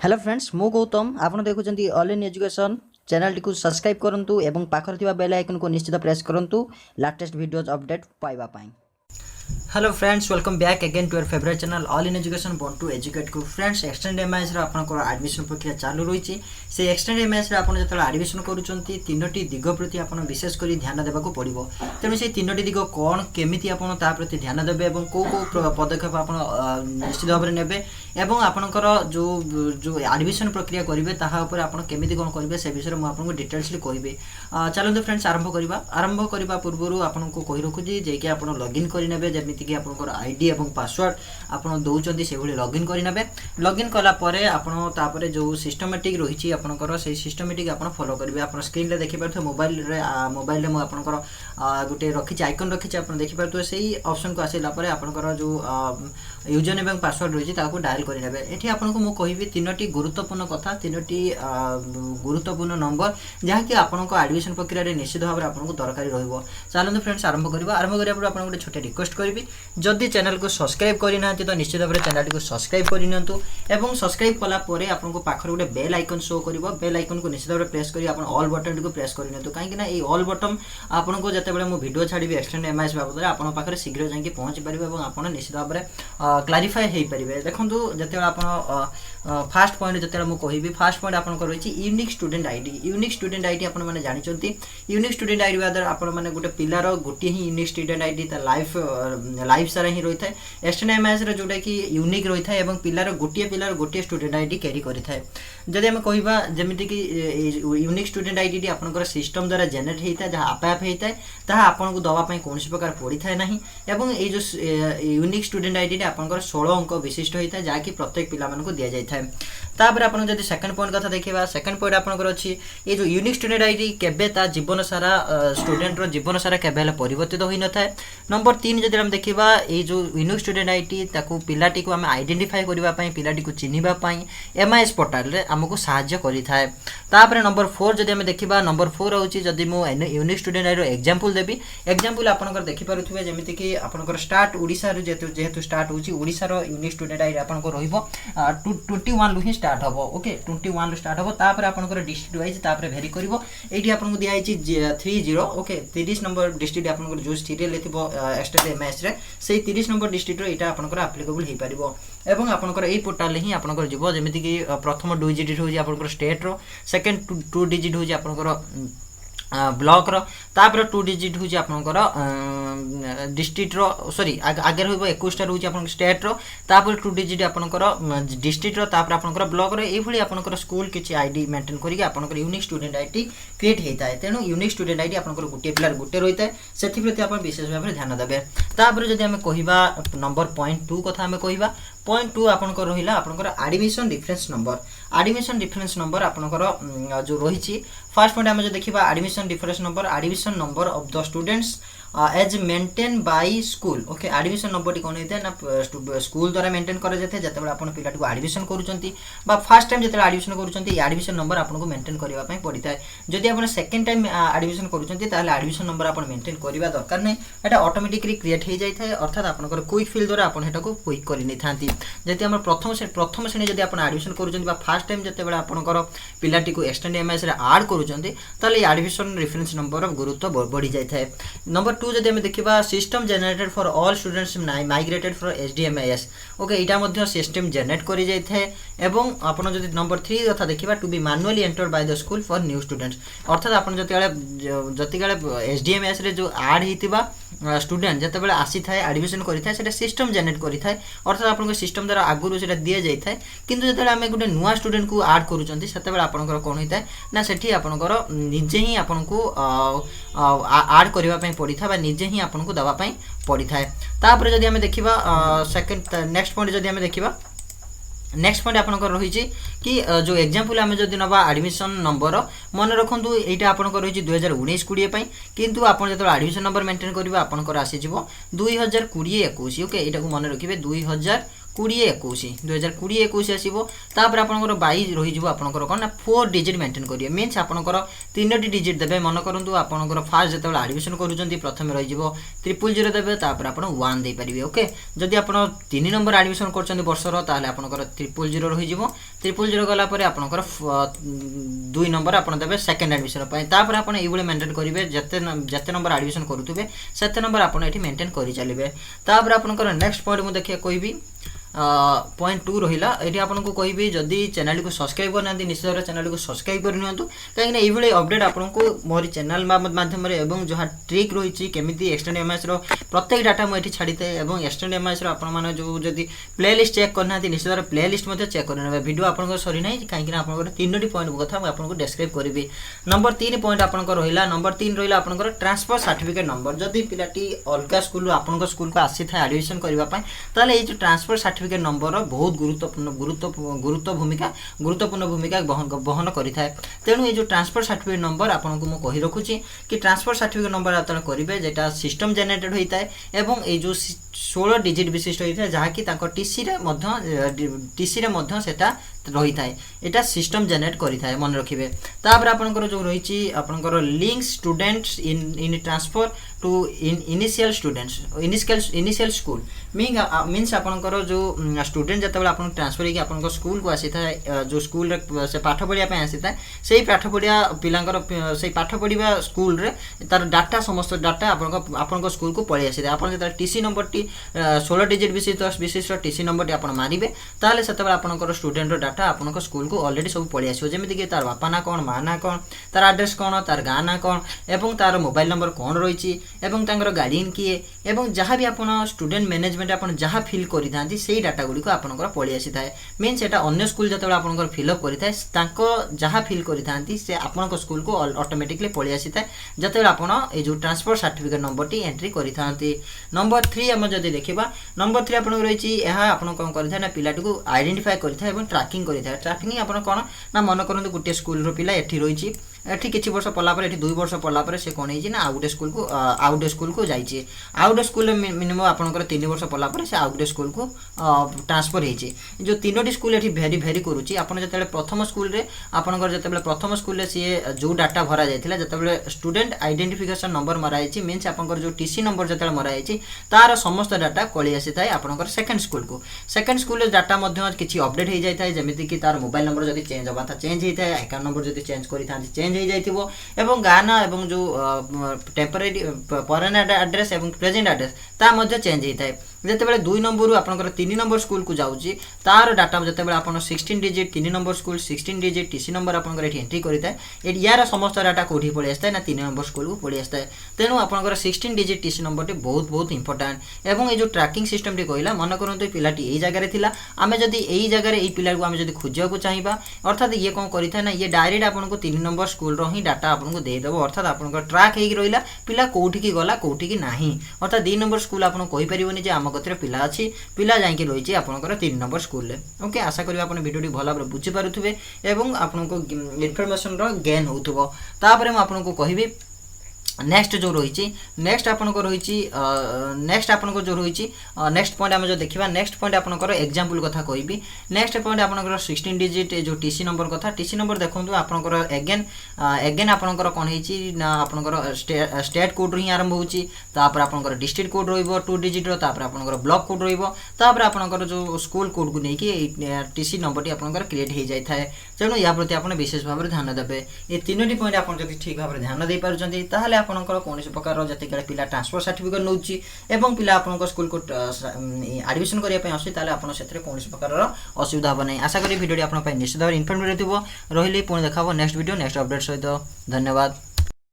Hello friends मु गौतम आपन देखुछंती ऑल इन एजुकेशन चैनल टी को सब्सक्राइब करंतु एवं पाखर थिबा बेल आइकन को निश्चित प्रेस करंतु लेटेस्ट वीडियोस अपडेट पाइबा पाई। Hello friends welcome back again to your favourite channel all in education बॉन्ट टू एजुकेट को फ्रेंड्स एक्सटेंड एमआईएस रो आपन एडमिशन प्रक्रिया चालू रही से एक्सटेंड एमआईएस रो आपन जतला एडमिशन करूचंती तीनोटी दिग प्रति आपन विशेष करी ध्यान देबा को पड़िबो। तेनु से तीनोटी दिग कोन केमिति आपन ता प्रति ध्यान देबे एवं को पदक्षेप आपन निश्चित भाव नेबे एवं आपनकर जो जो एडमिशन प्रक्रिया करिवे ताहा ऊपर आपन केमिति कोन करिवे से विषय म आपन को डिटेल्सली कहबे। चलନ୍ତୁ फ्रेंड्स आरंभ करबा पूर्वरु आपन को कहि रखु जे कि आपन लॉगिन करि नेबे जेमिति कि आपन आईडी एवं पासवर्ड आपन दउचंती से भली लॉगिन करि नेबे। लॉगिन कला परे आपन तापरे जो सिस्टमैटिक रहिछि आपनकर से सिस्टमैटिक आपन फॉलो करिवे। आपन स्क्रीन रे देखि परथो मोबाइल रे म आपनकर गुटे रखिछि आइकन रखिछि आपन देखि परथो सेही ऑप्शन को आसिला परे आपनकर जो यूजर नेम एवं पासवर्ड रहिछि ताको डायल करि नेबे। एठी आपन को म कहिबी तीनोटी गुरुत्वपूर्ण कथा तीनोटी गुरुत्वपूर्ण नंबर जहा कि आपन को एडमिशन प्रक्रिया रे निश्चित भाव आपन को दरकारी रहइबो। चलନ୍ତୁ फ्रेंड्स आरंभ करिया पर आपन गुटे छोटे रिक्वेस्ट करबी जदि चैनल को सब्सक्राइब करिना तो निश्चित भाव चैनल को सब्सक्राइब करिनंतु एवं सब्सक्राइब कला परे आपन को पाखर गुटे बेल आइकन शो करिवो। बेल आइकन को निश्चित भाव प्रेस करी आपन ऑल बटन को प्रेस करिनंतु काहे ना ए ऑल बटन आपन को जते बेले मो वीडियो छाडीबी एक्सटेंड एमआईएस बाबत आपन पाखर शीघ्र जांकी पहुंच परिबे एवं आपन निश्चित भाव क्लारिफाई हेई परिबे। देखंतु जते आपन फास्ट पॉइंट जते मु कहिबी फास्ट पॉइंट आपन को रहिछि यूनिक स्टूडेंट आईडी आपन माने जानि चंती। यूनिक स्टूडेंट आईडी बादर आपन माने गुटे पिलार गुटे ही यूनिक स्टूडेंट आईडी ता लाइफ सारा ही रही थाए। एक्सटेंड एमआईएस रे जोटा कि यूनिक रही थाए एवं पिलार गोटे स्टूडेंट आईडी कैरी करि थाए। जदि हम कहिबा जेमिति कि यूनिक स्टूडेंट आईडी आपनकर सिस्टम द्वारा जनरेट हेता जहा आपे आप हेता ताहा आपन को दवा पई कोनसी प्रकार पड़ी थाए नाही एवं ए जो यूनिक स्टूडेंट आईडी आपनकर 16 अंक विशिष्ट हेता जा कि प्रत्येक पिला मन को दिया जाय थाए। तापर आपन जदि सेकंड पॉइंट कथा देखिबा सेकंड पॉइंट आपनकर अछि ए जो यूनिक स्टूडेंट आईडी केबे ता जीवन सारा स्टूडेंट रो जीवन सारा केबे परिवर्तित होई न थाए। नंबर 3 जदि हम देखिबा ए जो यूनिक स्टूडेंट आईडी ताकू पिलाटी को हम आइडेंटिफाई करबा पई पिलाटी को चिनिबा पई एमआईएस पोर्टल रे हमको सहायता करि थाए। तापर नंबर 4 जदि हम देखिबा नंबर 4 होछि जदि मो यूनिक स्टूडेंट आईडी रो एग्जांपल देबी। एग्जांपल आपनकर देखि पारुथुबे जेमिति कि आपनकर स्टार्ट ओडिसा रो जेहेतु स्टार्ट होछि ओडिसा रो यूनिक स्टूडेंट आईडी आपनको रहिबो 21 लु ही स्टार्ट हबो। ओके 21 लु स्टार्ट हबो। तापर आपनकर डिस्ट्रिक्ट वाइज तापर वेरी करबो। एठी आपनको दिया आइछि 30 ओके 30 नंबर डिस्ट्रिक्ट आपनकर जो सीरियल लेथिबो एक्सटेंड एमआईएस रे सेही 30 नंबर डिस्ट्रिक्ट रो एटा आपनकर एप्लीकेबल हे परिबो एवं आपनकर एई पोर्टल ही आपनकर जिवो जेमिति कि प्रथम 2 डिजिट होछि आपनकर स्टेट रो सेकंड 2 डिजिट होछि आपनकर ब्लॉक रो तापर 2 डिजिट होछि आपनकर डिस्ट्रिक्ट रो सॉरी आगे होइबो 21 टा होछि आपन स्टेट रो तापर 2 डिजिट आपनकर डिस्ट्रिक्ट रो तापर आपनकर ब्लॉक रो एई भली आपनकर स्कूल किछि आईडी मेंटेन करिके आपनकर यूनिक स्टूडेंट आईडी क्रिएट हेताय। तेनु यूनिक स्टूडेंट आईडी आपनकर गुटे पिलार गुटे रहिताय सेथि प्रति आपन विशेष भाबरे ध्यान देबे। तापर जदि हम कहिबा नंबर पॉइंट 2 कथा हम कहिबा पॉइंट 2 आपनकर रहिला आपनकर एडमिशन डिफरेंस नंबर आपनकर जो रहिछि फर्स्ट पॉइंट हम जो देखिबा admission difference number of the students as maintain by school. Okay admission number टी कोन हेते ना स्कूल द्वारा मेंटेन करा जते जते आपण पिला को एडमिशन करूचंती बा फर्स्ट टाइम जते एडमिशन करूचंती एडमिशन नंबर आपन को मेंटेन करबा पई पड़िताय। जदि आपण सेकंड टाइम एडमिशन करूचंती ताले एडमिशन नंबर आपण मेंटेन करबा दरकार नै एटा ऑटोमेटिकली क्रिएट हे जाय थाय अर्थात आपनकर क्विक फिल द्वारा आपण हेटा को क्विक करि नै थांती। जति हमर प्रथम श्रेणी जदि आपण एडमिशन करूचंती बा फर्स्ट टाइम जते बेला आपनकर पिलाटी को एक्सटेंड एमआईएस रे ऐड करूचंती ताले एडमिशन रेफरेंस नंबर ऑफ गुरुत्व बढ़ी जाय थाय। नंबर 2 जदि हम देखिबा system generated for all students migrated for SDMIS. Okay एटा मध्ये सिस्टम जनरेट करि जाय थाय एवं आपण जदि नंबर 3 कथा देखिबा to be manually entered by the school for new students अर्थात आपण जतिगाले एसडीएमआईएस रे जो ऐड हितिबा स्टूडेंट जते बेला आसी थाय एडमिशन करि थाय सेटा सिस्टम जनरेट करि थाय अर्थात आपण सिस्टम द्वारा आगुरु सेटा दिया जाय थाय। किंतु जते हम गुटे नुवा स्टूडेंट को ऐड करूचंती सेते बेला आपनकर कोन हिताय ना सेठी आपनकर निजे ही आपनको ऐड करबा पई पड़ी था बा निजे ही आपनको दवा पई पड़ी थाय। तापर जदि हम देखिबा सेकंड नेक्स्ट पॉइंट जदि हम देखिबा नेक्स्ट पॉइंट आपनकर रहिछि कि जो एग्जांपल हम जदि नबा एडमिशन नंबर मन रखंतु एटा आपनकर रहिछि 2019 20 पई किंतु आपन जतो एडमिशन नंबर मेंटेन करबा आपनकर आसी जिवो 2020 21। ओके एटा को मन रखिबे 2020-21 आसीबो। तापर आपनकर 22 रहि जिवो आपनकर कोन ना 4 डिजिट मेंटेन करियो मींस आपनकर 3टी डिजिट देबे मन करंतु आपनकर फर्स्ट जतो एडमिशन करूचंती प्रथम रहि जिवो 000 देबे तापर आपन 1 दे परिबे। ओके जदि आपन 3 नंबर एडमिशन करचंती वर्षर ताले आपनकर 000 रहि जिवो 000 गला पर आपनकर 2 नंबर आपन देबे सेकंड एडमिशन पय तापर आपन एइबळे मेंटेन करिवे जते नंबर एडमिशन करूथबे सेते नंबर आपन एठी मेंटेन करि चलिबे तापर आपनकर नेक्स्ट पॉइंट मु देखिया कहबी पॉइंट 2 रहिला एठी आपनको कहबी जदी चैनल को सब्सक्राइब करना निश्चित भाव चैनल को सब्सक्राइब कर नियंतु कहीं एइबळे अपडेट आपनको मोर चैनल माध्यम रे एवं जहा ट्रिक रहिछि केमिति एक्सटेंड एमएस रो प्रत्येक डाटा मु एठी छाडिते एवं एक्सटेंड एमएस रो आपन माने जो जदी प्लेलिस्ट चेक करना निश्चित भाव प्लेलिस्ट मध्ये चेक करना वीडियो आपनको सरी नै कहीं कि आपनको तीनोटी पॉइंट कथा मु आपनको डिस्क्राइब करबी नंबर 3 पॉइंट आपनको रहिला नंबर 3 रहिला आपनको ट्रांसफर सर्टिफिकेट नंबर जदी पिलाटी अलगा स्कूल आपनको स्कूल को आसी था एडमिशन करबा पय ताले ए जो ट्रांसफर सर्टिफिकेट नंबर बहुत गुरुत्वपूर्ण भूमिका बहन करिथाय तेणु ये जो ट्रांसफर सर्टिफिकेट नंबर आपनको मु कहि रखुची कि ट्रांसफर सर्टिफिकेट नंबर आतल करिवे जेटा सिस्टम जनरेटेड होइताय एवं ए जो 16 डिजिट विशिष्ट होइताय जहा कि ताको टीसी रे मध्य सेटा रही थाए एटा सिस्टम जनरेट करि थाए मन रखिबे तापर आपनकर जो रहिछि आपनकर link students in transfer to initial students initial school means आपनकर जो स्टूडेंट जतबे आपन ट्रांसफर कि आपनकर स्कूल को आसी थाए जो स्कूल रे से पाठ पढिया पे आसी थाए सेही पाठ पढिया पिलांकर सेही पाठ पढिबा स्कूल रे तार डाटा समस्त डाटा आपनकर स्कूल को पळि आसी थाए आपन जतबे टीसी नंबर टी 16 डिजिट विशिष्ट टीसी नंबर टी आपन मारिबे ताले सेतबे आपनकर स्टूडेंट रो डाटा आपनकर स्कूल को ऑलरेडी सब पळि आसीओ जेमिति कि तार बापा ना कोन मा ना कोन तार एड्रेस कोन तार गां ना कोन एवं तार मोबाइल नंबर कोन रहिछि एवं तांगर गार्डियन किए एवं जहाँ भी आपन स्टूडेंट मैनेजमेंट आपन जहाँ फिल करि थांती सेही डाटा गुडी को आपनकर पळि आसी थाए मीन्स एटा अन्य स्कूल जतबे आपनकर फिल अप करि थाए तांको जहाँ फिल करि थांती से आपनकर स्कूल को ऑटोमेटिकली पळि आसी थाए जतबे आपन ए जो transfer certificate number T entry करि थांती नंबर 3 हम जदी देखिबा नंबर 3 आपन रहिछि एहा आपन कोन करि थाए ना पिलाटी को आइडेंटिफाई करि थाए एवं ट्रैकिंग करि थाए ट्रैकिंग आपन कोन ना मन करंतु गुटे स्कूल रो पिला एठी रहिछि एठी किछि वर्ष पल्ला पर एठी 2 वर्ष पल्ला पर से कोन हिछि ना आउट स्कूल को जाइछि आउट स्कूल मिनिमम आपनकर 3 वर्ष पल्ला पर से आउट स्कूल को ट्रांसफर हिछि जो तीनोटी स्कूल एठी भेरी करूछि आपन जतबे प्रथम स्कूल रे आपनकर जतबे प्रथम स्कूल रे से जो डाटा भरा जायथिला जतबे स्टूडेंट आइडेंटिफिकेशन नंबर मरा हिछि मीन्स आपनकर जो टीसी नंबर जतबे मरा हिछि तार समस्त डाटा कळि आसी थाए आपनकर सेकंड स्कूल रे डाटा मध्य किछि अपडेट हे जाय थाए जेमिति कि तार मोबाइल नंबर जदी चेंज होबा था चेंज हे थाए अकाउंट नंबर जदी चेंज करि थांती चेंज हे जायथिबो एवं गाना एवं जो टेम्परेरी परमानेंट एड्रेस एवं प्रेजेंट एड्रेस ता मध्य चेंज हे थाए जेतेबेले 2 नंबर रु आपनकर 3 नंबर स्कूल को जाउची तार डाटा जेतेबेले आपन 16 digit 3 number school 16 digit TC number आपनकर एठी एंट्री करिताय एठी यार समस्त डाटा कोठी पळि आस्ताय ना 3 नंबर स्कूल को पळि आस्ताय तेनु आपनकर 16 डिजिट टीसी नंबर टी बहुत इंपोर्टेंट एवं ए जो ट्रैकिंग सिस्टम टी कहला मन करंतु पिलाटी एई जगह रे थिला आमे जदी एई जगह रे एई पिला को आमे जदी खोजिया को चाहिबा अर्थात ये कोन करिथाय ना ये डायरेक्ट आपनको 3 नंबर स्कूल रो ही डाटा आपनको दे देबो अर्थात आपनकर ट्रैक हेगी रहिला पिला कोठी की गला कोठी की नाही अर्थात 2 नंबर स्कूल आपन कहि परिबोनी जे आम गतरे पिला अछि पिला जाइके रही आपनकर 3 नंबर स्कूल रे ओके आशा करी आपन वीडियो भल भाव बुझी पारुथुबे एवं आपनको इन्फॉर्मेशन रो गेन होउथबो तापरे म आपनको कहिबी नेक्स्ट जो रही नेक्स्ट आपनको रही नेक्स्ट आपनको जो रही नेक्स्ट पॉइंट आम जो देखा नेक्स्ट पॉइंट आपनकर एग्जांपल कथा कहबी नेक्स्ट पॉइंट आपनकर 16 डिजिट जो टीसी नंबर कथा टीसी नंबर देखंतु आपनकर एगेन आपनकर कोन हेची ना आपनकर स्टेट कोड रि आरंभ होची तापर आपनकर डिस्ट्रिक्ट कोड रहइबो 2 डिजिट रो तापर आपनकर ब्लॉक कोड रहइबो तापर आपनकर जो स्कूल कोड को नै कि टीसी नंबर टी आपनकर क्रिएट हे जाय थाए तेणु या प्रति आपन विशेष भाव ध्यान देबे ए तीनोटी पॉइंट आपन जति ठीक भाव ध्यान दे पारुचंती ताहाले आपनकर कोनोसी प्रकार जति केले पिला ट्रांसफर सर्टिफिकेट नउची एवं पिला आपनकर स्कूल को एडमिशन करिया पे आसी ताले आपन सेथरे कोनोसी प्रकार असुविधा हो नै आशा करी वीडियो आपन पय निश्चित भाव इन्फॉर्मेटिव थिबो रहिली पुणी देखाबो नेक्स्ट वीडियो नेक्स्ट अपडेट सहित धन्यवाद।